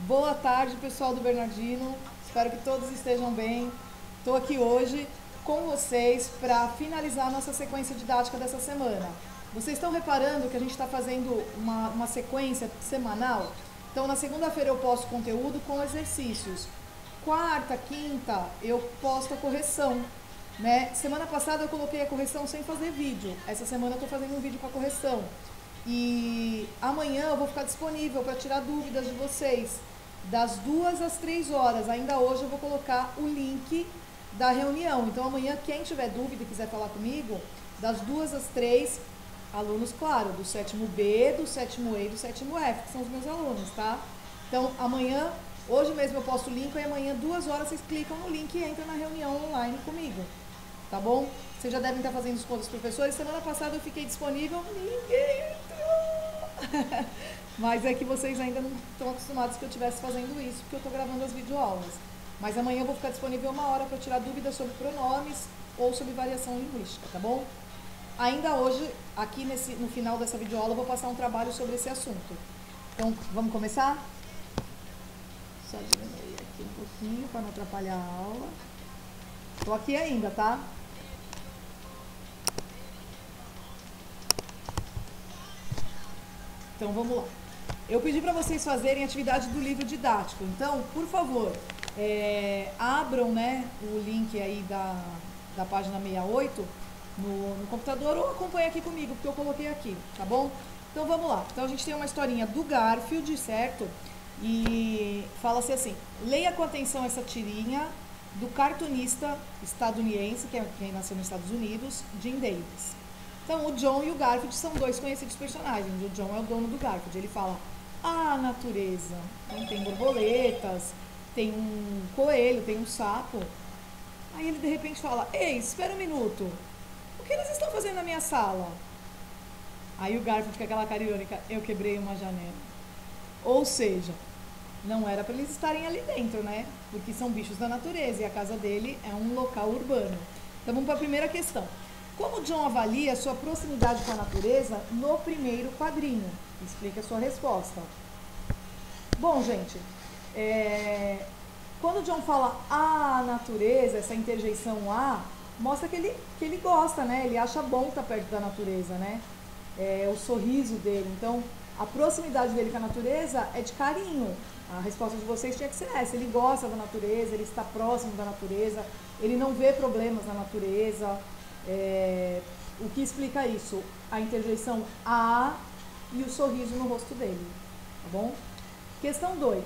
Boa tarde, pessoal do Bernardino. Espero que todos estejam bem. Estou aqui hoje com vocês para finalizar a nossa sequência didática dessa semana. Vocês estão reparando que a gente está fazendo uma sequência semanal? Então, na segunda-feira eu posto conteúdo com exercícios. Quarta, quinta, eu posto a correção. Né? Semana passada eu coloquei a correção sem fazer vídeo. Essa semana eu estou fazendo um vídeo com a correção. E amanhã eu vou ficar disponível para tirar dúvidas de vocês, das 2 às 3 horas. Ainda hoje eu vou colocar o link da reunião. Então amanhã, quem tiver dúvida e quiser falar comigo, das 2 às 3, alunos, claro, do 7º B, do 7º E e do 7º F, que são os meus alunos, tá? Então amanhã, hoje mesmo eu posto o link, e amanhã, 2 horas, vocês clicam no link e entram na reunião online comigo, tá bom? Vocês já devem estar fazendo isso com outros professores. Semana passada eu fiquei disponível, ninguém entrou. Mas é que vocês ainda não estão acostumados que eu estivesse fazendo isso, porque eu estou gravando as videoaulas. Mas amanhã eu vou ficar disponível 1 hora para tirar dúvidas sobre pronomes ou sobre variação linguística, tá bom? Ainda hoje, aqui no final dessa videoaula, eu vou passar um trabalho sobre esse assunto. Então, vamos começar? Só diminuir aqui um pouquinho para não atrapalhar a aula. Estou aqui ainda, tá? Então, vamos lá. Eu pedi para vocês fazerem atividade do livro didático. Então, por favor, abram, né, o link aí da página 68 no computador ou acompanhem aqui comigo, porque eu coloquei aqui, tá bom? Então, vamos lá. Então, a gente tem uma historinha do Garfield, certo? E fala-se assim: leia com atenção essa tirinha do cartunista estadunidense, que é quem nasceu nos Estados Unidos, Jim Davis. Então, o John e o Garfield são dois conhecidos personagens. O John é o dono do Garfield. Ele fala: a natureza. Então, tem borboletas, tem um coelho, tem um sapo. Aí ele de repente fala: ei, espera um minuto. O que eles estão fazendo na minha sala? Aí o Garfield, com aquela cara irônica: eu quebrei uma janela. Ou seja, não era para eles estarem ali dentro, né? Porque são bichos da natureza e a casa dele é um local urbano. Então, vamos para a primeira questão. Como John avalia a sua proximidade com a natureza no primeiro quadrinho? Explique a sua resposta. Bom, gente, quando John fala a natureza, essa interjeição a, mostra que ele gosta, né? Ele acha bom estar perto da natureza, né? É o sorriso dele. Então, a proximidade dele com a natureza é de carinho. A resposta de vocês tinha que ser essa. Ele gosta da natureza, ele está próximo da natureza, ele não vê problemas na natureza. O que explica isso? A interjeição a e o sorriso no rosto dele, tá bom? Questão 2.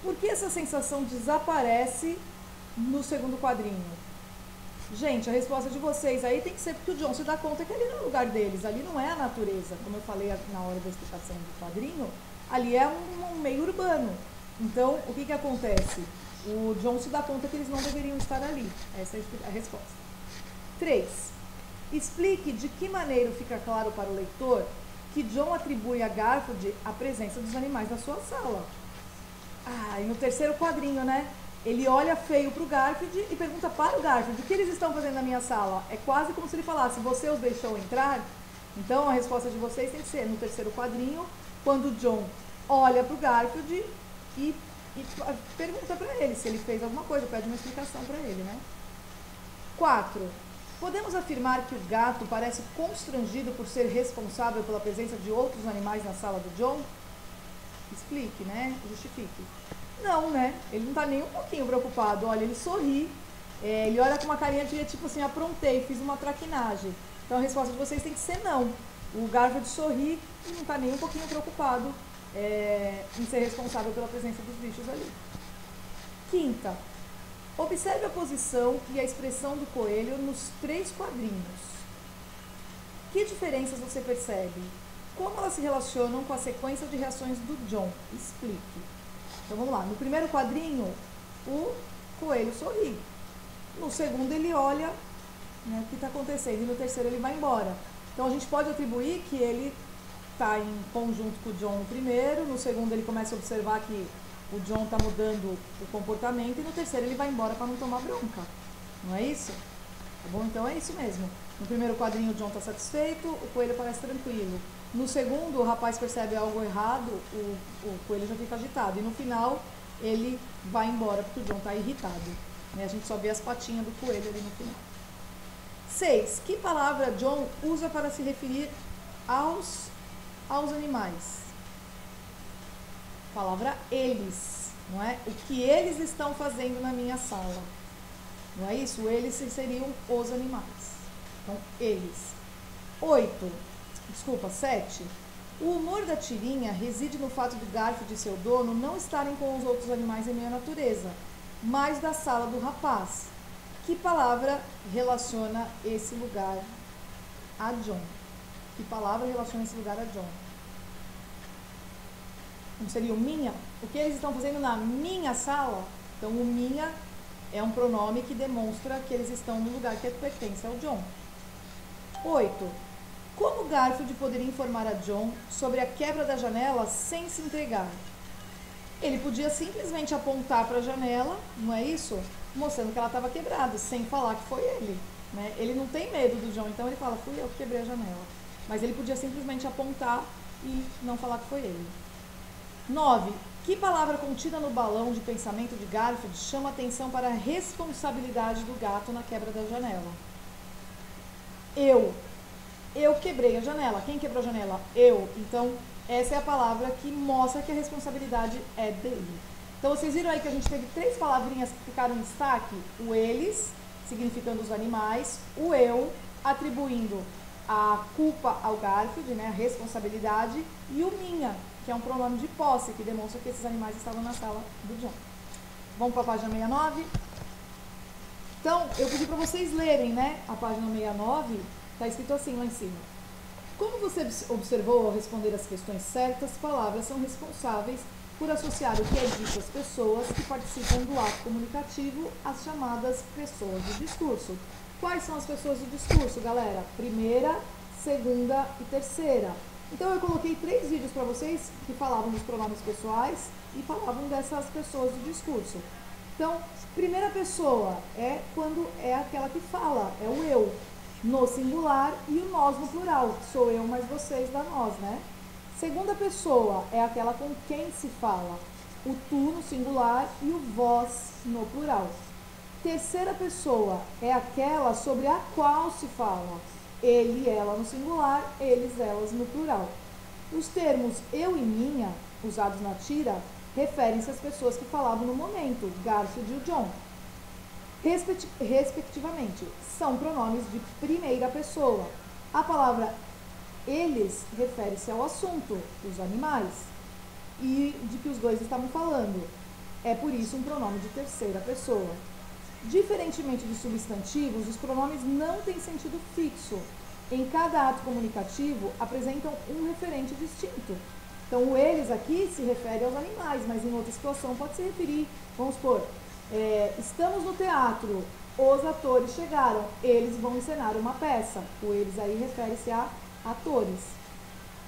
Por que essa sensação desaparece no segundo quadrinho? Gente, a resposta de vocês aí tem que ser porque o John se dá conta que ali não é o lugar deles, ali não é a natureza, como eu falei na hora da explicação do quadrinho, ali é um meio urbano. Então, o que acontece? O John se dá conta que eles não deveriam estar ali. Essa é a resposta. 3. Explique de que maneira fica claro para o leitor que John atribui a Garfield a presença dos animais na sua sala. E no terceiro quadrinho, né? Ele olha feio para o Garfield e pergunta para o Garfield: o que eles estão fazendo na minha sala? É quase como se ele falasse: você os deixou entrar? Então, a resposta de vocês tem que ser no terceiro quadrinho, quando o John olha para o Garfield e pergunta para ele se ele fez alguma coisa, pede uma explicação para ele, né? 4. Podemos afirmar que o gato parece constrangido por ser responsável pela presença de outros animais na sala do John? Explique, né? Justifique. Não, né? Ele não está nem um pouquinho preocupado. Olha, ele sorri, ele olha com uma carinha de tipo assim: aprontei, fiz uma traquinagem. Então a resposta de vocês tem que ser não. O Garfield sorri e não está nem um pouquinho preocupado em ser responsável pela presença dos bichos ali. 5. Observe a posição e a expressão do coelho nos 3 quadrinhos. Que diferenças você percebe? Como elas se relacionam com a sequência de reações do John? Explique. Então vamos lá. No primeiro quadrinho, o coelho sorri. No segundo, ele olha, né, o que está acontecendo. E no terceiro, ele vai embora. Então a gente pode atribuir que ele está em conjunto com o John no primeiro. No segundo, ele começa a observar que o John está mudando o comportamento. E no terceiro, ele vai embora para não tomar bronca. Não é isso? Tá bom? Então é isso mesmo. No primeiro quadrinho, o John está satisfeito, o coelho parece tranquilo. No segundo, o rapaz percebe algo errado, o coelho já fica agitado. E no final, ele vai embora, porque o John está irritado. Né? A gente só vê as patinhas do coelho ali no final. 6. Que palavra John usa para se referir aos animais? Palavra eles, não é? O que eles estão fazendo na minha sala. Não é isso? Eles seriam os animais. Então, eles. 7. O humor da tirinha reside no fato do Garfield e seu dono não estarem com os outros animais em meio à natureza, mas da sala do rapaz. Que palavra relaciona esse lugar a John? Que palavra relaciona esse lugar a John? Não seria o minha? O que eles estão fazendo na minha sala? Então, o minha é um pronome que demonstra que eles estão no lugar que pertence ao John. 8. Como Garfield poderia informar a John sobre a quebra da janela sem se entregar? Ele podia simplesmente apontar para a janela, não é isso? Mostrando que ela estava quebrada, sem falar que foi ele. Né? Ele não tem medo do John, então ele fala, fui eu que quebrei a janela. Mas ele podia simplesmente apontar e não falar que foi ele. 9. Que palavra contida no balão de pensamento de Garfield chama atenção para a responsabilidade do gato na quebra da janela? Eu quebrei a janela. Quem quebrou a janela? Eu. Então, essa é a palavra que mostra que a responsabilidade é dele. Então, vocês viram aí que a gente teve 3 palavrinhas que ficaram em destaque? O eles, significando os animais. O eu, atribuindo a culpa ao Garfield, né, a responsabilidade. E o minha, que é um pronome de posse, que demonstra que esses animais estavam na sala do John. Vamos para a página 69? Então, eu pedi para vocês lerem, né, a página 69, está escrito assim lá em cima. Como você observou ao responder as questões certas, palavras são responsáveis por associar o que é dito às pessoas que participam do ato comunicativo às chamadas pessoas do discurso. Quais são as pessoas do discurso, galera? Primeira, segunda e terceira. Então, eu coloquei 3 vídeos para vocês que falavam dos pronomes pessoais e falavam dessas pessoas do discurso. Então, primeira pessoa é quando é aquela que fala, é o eu, no singular, e o nós no plural. Sou eu mais vocês da nós, né? Segunda pessoa é aquela com quem se fala, o tu no singular e o vós no plural. Terceira pessoa é aquela sobre a qual se fala, ele e ela no singular, eles, elas no plural. Os termos eu e minha, usados na tira, referem-se às pessoas que falavam no momento, Garfield e o John, respectivamente. São pronomes de primeira pessoa. A palavra eles refere-se ao assunto, os animais, e de que os dois estavam falando. É por isso um pronome de terceira pessoa. Diferentemente dos substantivos, os pronomes não têm sentido fixo. Em cada ato comunicativo, apresentam um referente distinto. Então, o eles aqui se refere aos animais, mas em outra situação pode se referir, vamos supor, estamos no teatro, os atores chegaram, eles vão encenar uma peça. O eles aí refere-se a atores.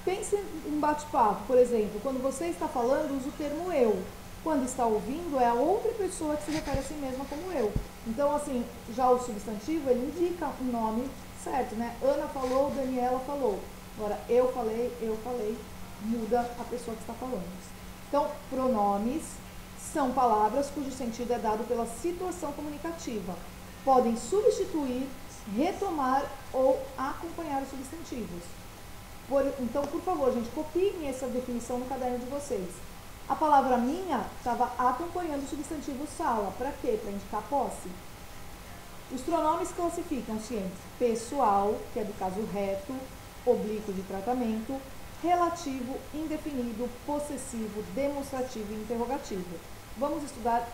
Pense em bate-papo, por exemplo, quando você está falando, usa o termo eu. Quando está ouvindo, é a outra pessoa que se refere a si mesma como eu. Então, assim, já o substantivo, ele indica o nome certo, né? Ana falou, Daniela falou. Agora, eu falei, muda a pessoa que está falando. Então, pronomes são palavras cujo sentido é dado pela situação comunicativa. Podem substituir, retomar ou acompanhar os substantivos. Então, por favor, gente, copiem essa definição no caderno de vocês. A palavra minha estava acompanhando o substantivo sala. Para quê? Para indicar posse. Os pronomes classificam-se em pessoal, que é do caso reto, oblíquo de tratamento, relativo, indefinido, possessivo, demonstrativo e interrogativo. Vamos estudar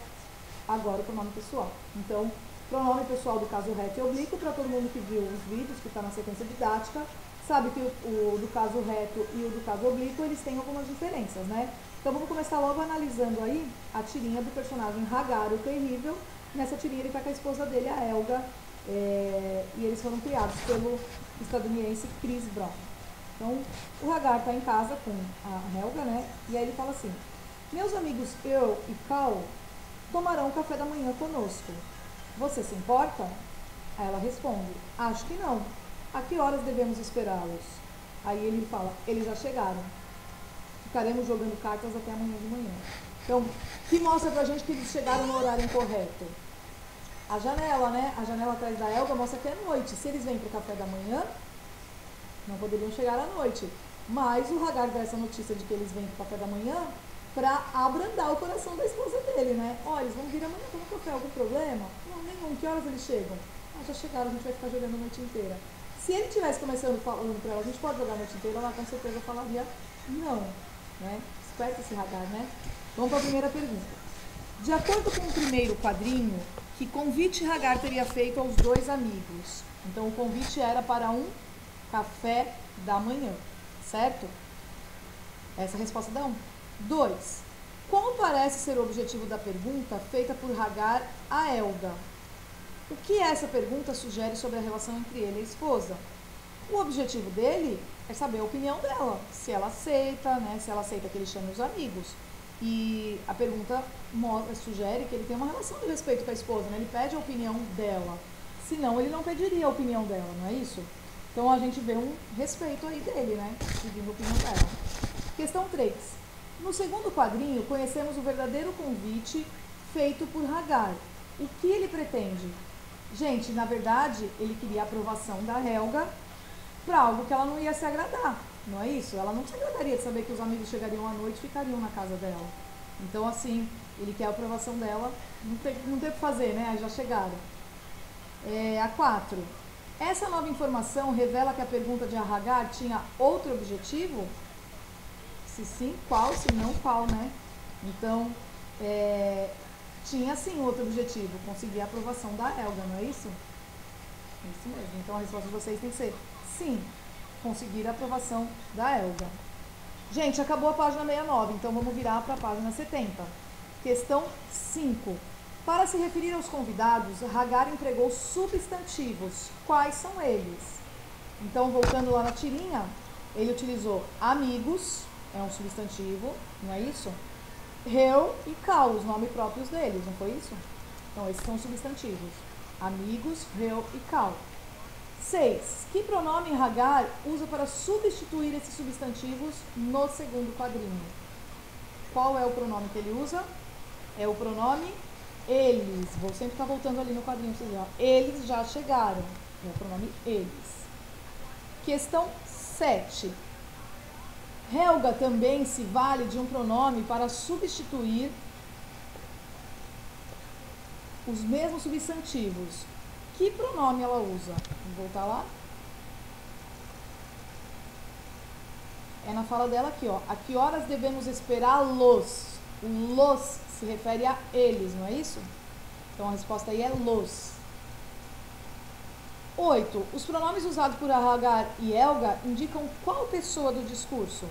agora o pronome pessoal. Então, pronome pessoal do caso reto e oblíquo, para todo mundo que viu os vídeos, que está na sequência didática, sabe que o do caso reto e o do caso oblíquo, eles têm algumas diferenças, né? Então, vamos começar logo analisando aí a tirinha do personagem Hagar, o Terrível. Nessa tirinha ele está com a esposa dele, a Helga, e eles foram criados pelo estadunidense Chris Brown. Então, o Hagar está em casa com a Helga, né? E aí ele fala assim: meus amigos eu e Carl tomarão café da manhã conosco. Você se importa? Aí ela responde: acho que não. A que horas devemos esperá-los? Aí ele fala, eles já chegaram. Ficaremos jogando cartas até amanhã de manhã. Então, que mostra pra gente que eles chegaram no horário incorreto? A janela, né? A janela atrás da Helga mostra que é noite. Se eles vêm pro café da manhã, não poderiam chegar à noite. Mas o Hagar dá essa notícia de que eles vêm pro café da manhã para abrandar o coração da esposa dele, né? Ó, eles vão vir amanhã tomar café, algum problema? Não, nenhum. Que horas eles chegam? Ah, já chegaram, a gente vai ficar jogando a noite inteira. Se ele tivesse começando falando para ela, a gente pode jogar a noite inteira, ela com certeza falaria não, né? Esperta esse Hagar, né? Vamos para a primeira pergunta. De acordo com o primeiro quadrinho, que convite Hagar teria feito aos dois amigos? Então, o convite era para um café da manhã, certo? Essa é a resposta da 1. 2. Qual parece ser o objetivo da pergunta feita por Hagar a Helga? O que essa pergunta sugere sobre a relação entre ele e a esposa? O objetivo dele é saber a opinião dela, se ela aceita, né? Se ela aceita que ele chame os amigos. E a pergunta sugere que ele tem uma relação de respeito com a esposa, né? Ele pede a opinião dela. Senão, ele não pediria a opinião dela, não é isso? Então, a gente vê um respeito aí dele, né? Pedindo a opinião dela. Questão 3. No segundo quadrinho, conhecemos o verdadeiro convite feito por Hagar. O que ele pretende? Gente, na verdade, ele queria a aprovação da Helga para algo que ela não ia se agradar, não é isso? Ela não se agradaria de saber que os amigos chegariam à noite e ficariam na casa dela. Então, assim, ele quer a aprovação dela, não tem o que fazer, né? Já chegaram. A 4. Essa nova informação revela que a pergunta de Hagar tinha outro objetivo? Se sim, qual? Se não, qual, né? Então, tinha sim outro objetivo, conseguir a aprovação da Helga, não é isso? Isso mesmo. Então, a resposta de vocês tem que ser sim, conseguir a aprovação da Helga. Gente, acabou a página 69, então vamos virar para a página 70. Questão 5. Para se referir aos convidados, Hagar empregou substantivos. Quais são eles? Então, voltando lá na tirinha, ele utilizou amigos, é um substantivo, não é isso? Reu e Cal, os nomes próprios deles, não foi isso? Então, esses são substantivos. Amigos, Reu e Cal. 6. Que pronome Hagar usa para substituir esses substantivos no segundo quadrinho? Qual é o pronome que ele usa? É o pronome eles. Vou sempre estar voltando ali no quadrinho, vocês verem. Eles já chegaram. É o pronome eles. Questão 7. Helga também se vale de um pronome para substituir os mesmos substantivos. Que pronome ela usa? Vamos voltar lá. É na fala dela aqui, ó. A que horas devemos esperá-los? O los se refere a eles, não é isso? Então a resposta aí é los. 8. Os pronomes usados por Hagar e Helga indicam qual pessoa do discurso?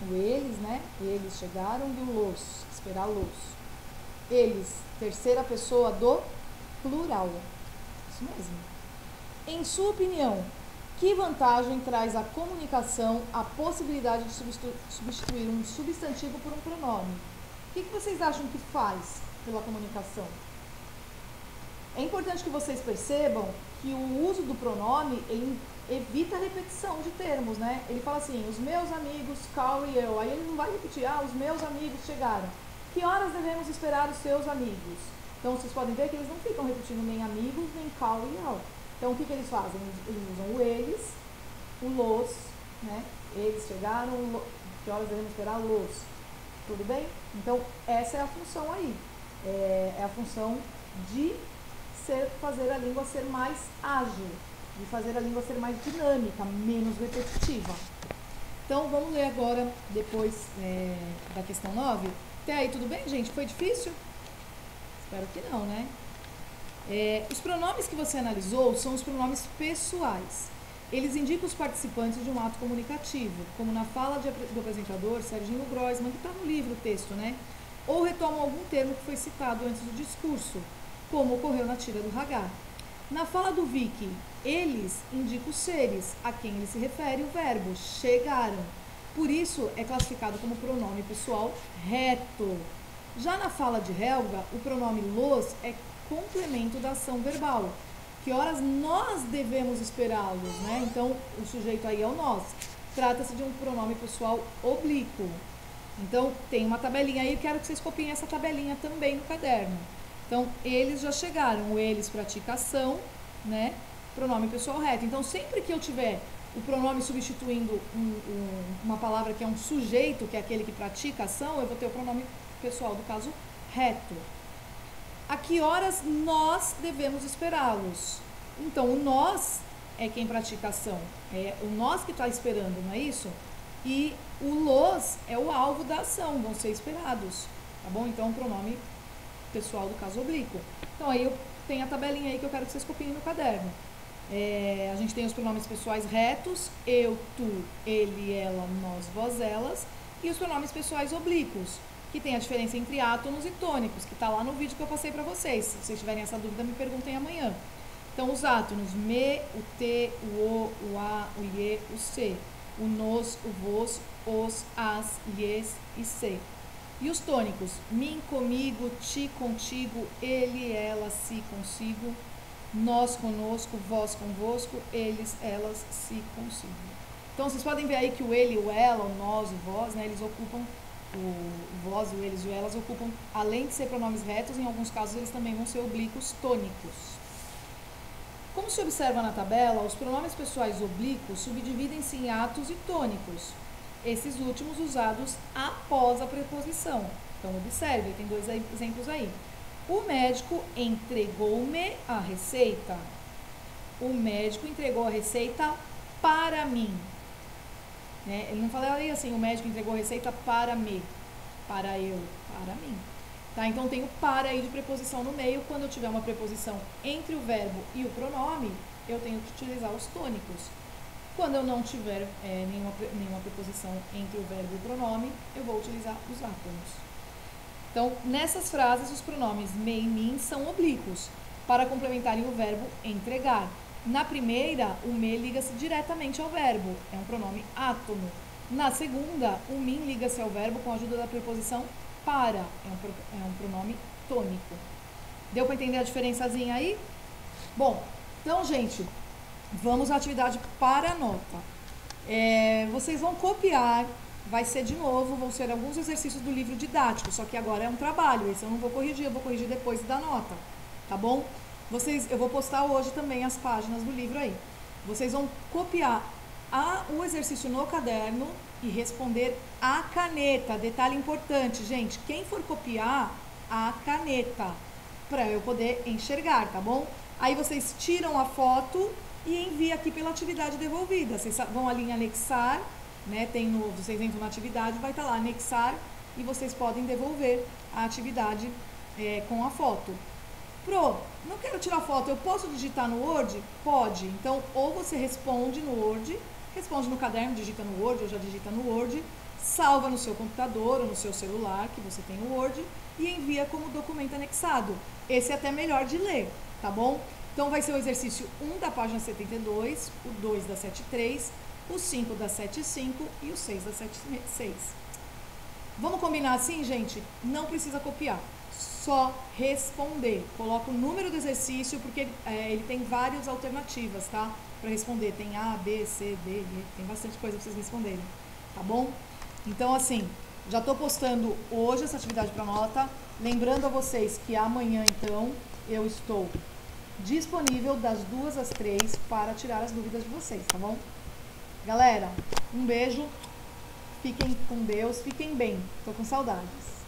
O eles, né? Eles chegaram e o los, esperá-los. Eles, terceira pessoa do plural. Isso mesmo. Em sua opinião, que vantagem traz a comunicação a possibilidade de substituir um substantivo por um pronome? O que vocês acham que faz pela comunicação? É importante que vocês percebam que o uso do pronome, ele evita a repetição de termos, né? Ele fala assim, os meus amigos, Cal e eu. Aí ele não vai repetir, os meus amigos chegaram. Que horas devemos esperar os seus amigos? Então, vocês podem ver que eles não ficam repetindo nem amigos, nem Cal e eu. Então, o que eles fazem? Eles usam o eles, o los, né? Eles chegaram, que horas devemos esperar los. Tudo bem? Então, essa é a função aí. É a função de fazer a língua ser mais ágil, de fazer a língua ser mais dinâmica, menos repetitiva. Então, vamos ler agora, depois da questão 9. Até aí, tudo bem, gente? Foi difícil? Espero que não, né? Os pronomes que você analisou são os pronomes pessoais. Eles indicam os participantes de um ato comunicativo, como na fala do apresentador, Serginho Groisman, que está no livro o texto, né? Ou retomam algum termo que foi citado antes do discurso, como ocorreu na tira do Hagar. Na fala do Vicky, eles indicam os seres, a quem ele se refere o verbo, chegaram. Por isso, é classificado como pronome pessoal reto. Já na fala de Helga, o pronome los é complemento da ação verbal. Que horas nós devemos esperá-los, né? Então, o sujeito aí é o nós. Trata-se de um pronome pessoal oblíquo. Então, tem uma tabelinha aí, quero que vocês copiem essa tabelinha também no caderno. Então, eles já chegaram, o eles pratica ação, né? Pronome pessoal reto. Então, sempre que eu tiver o pronome substituindo uma palavra que é um sujeito, que é aquele que pratica ação, eu vou ter o pronome pessoal do caso reto. A que horas nós devemos esperá-los? Então, o nós é quem pratica ação. É o nós que está esperando, não é isso? E o los é o alvo da ação, vão ser esperados. Tá bom? Então, o pronome pessoal do caso oblíquo. Então, aí eu tenho a tabelinha aí que eu quero que vocês copiem no caderno. A gente tem os pronomes pessoais retos, eu, tu, ele, ela, nós, vós, elas. E os pronomes pessoais oblíquos, que tem a diferença entre átonos e tônicos, que está lá no vídeo que eu passei para vocês. Se vocês tiverem essa dúvida, me perguntem amanhã. Então, os átonos, me, o te, o a, o lhe, o se, o nos, o vos, os, as, lhes e se. E os tônicos, mim, comigo, ti, contigo, ele, ela, si, consigo, nós, conosco, vós, convosco, eles, elas, si, consigo. Então, vocês podem ver aí que o ele, o ela, o nós, o vós, né, eles ocupam, o vós, o eles e o elas ocupam, além de ser pronomes retos, em alguns casos eles também vão ser oblíquos tônicos. Como se observa na tabela, os pronomes pessoais oblíquos subdividem-se em atos e tônicos, esses últimos usados após a preposição. Então, observe, tem dois exemplos aí. O médico entregou-me a receita. O médico entregou a receita para mim. Né? Ele não fala aí assim, o médico entregou a receita para mim, para eu, para mim. Tá? Então, tem o para aí de preposição no meio. Quando eu tiver uma preposição entre o verbo e o pronome, eu tenho que utilizar os tônicos. Quando eu não tiver nenhuma preposição entre o verbo e o pronome, eu vou utilizar os átomos. Então, nessas frases, os pronomes me e mim são oblíquos, para complementarem o verbo entregar. Na primeira, o me liga-se diretamente ao verbo, é um pronome átomo. Na segunda, o mim liga-se ao verbo com a ajuda da preposição para, é um pronome tônico. Deu para entender a diferençazinha aí? Bom, então, gente, vamos à atividade para a nota. Vocês vão copiar, vai ser de novo, vão ser alguns exercícios do livro didático, só que agora é um trabalho, esse eu não vou corrigir, eu vou corrigir depois da nota, tá bom? Eu vou postar hoje também as páginas do livro aí. Vocês vão copiar o exercício no caderno e responder a caneta. Detalhe importante, gente, quem for copiar a caneta, para eu poder enxergar, tá bom? Aí vocês tiram a foto e enviam aqui pela atividade devolvida. Vocês vão ali em anexar, né? Vocês entram na atividade, vai estar lá anexar e vocês podem devolver a atividade com a foto. Não quero tirar foto, eu posso digitar no Word? Pode. Então, ou você responde no Word, responde no caderno, digita no Word, ou já digita no Word, salva no seu computador ou no seu celular, que você tem o Word, e envia como documento anexado. Esse é até melhor de ler, tá bom? Então, vai ser o exercício 1 da página 72, o 2 da 73, o 5 da 75 e o 6 da 76. Vamos combinar assim, gente? Não precisa copiar, só responder. Coloca o número do exercício, porque ele tem várias alternativas, tá? Para responder, tem A, B, C, D, E, tem bastante coisa para vocês responderem, tá bom? Então, assim, já estou postando hoje essa atividade para nota. Lembrando a vocês que amanhã, então, eu estou disponível das 2 às 3 para tirar as dúvidas de vocês, tá bom? Galera, um beijo, fiquem com Deus, fiquem bem, tô com saudades.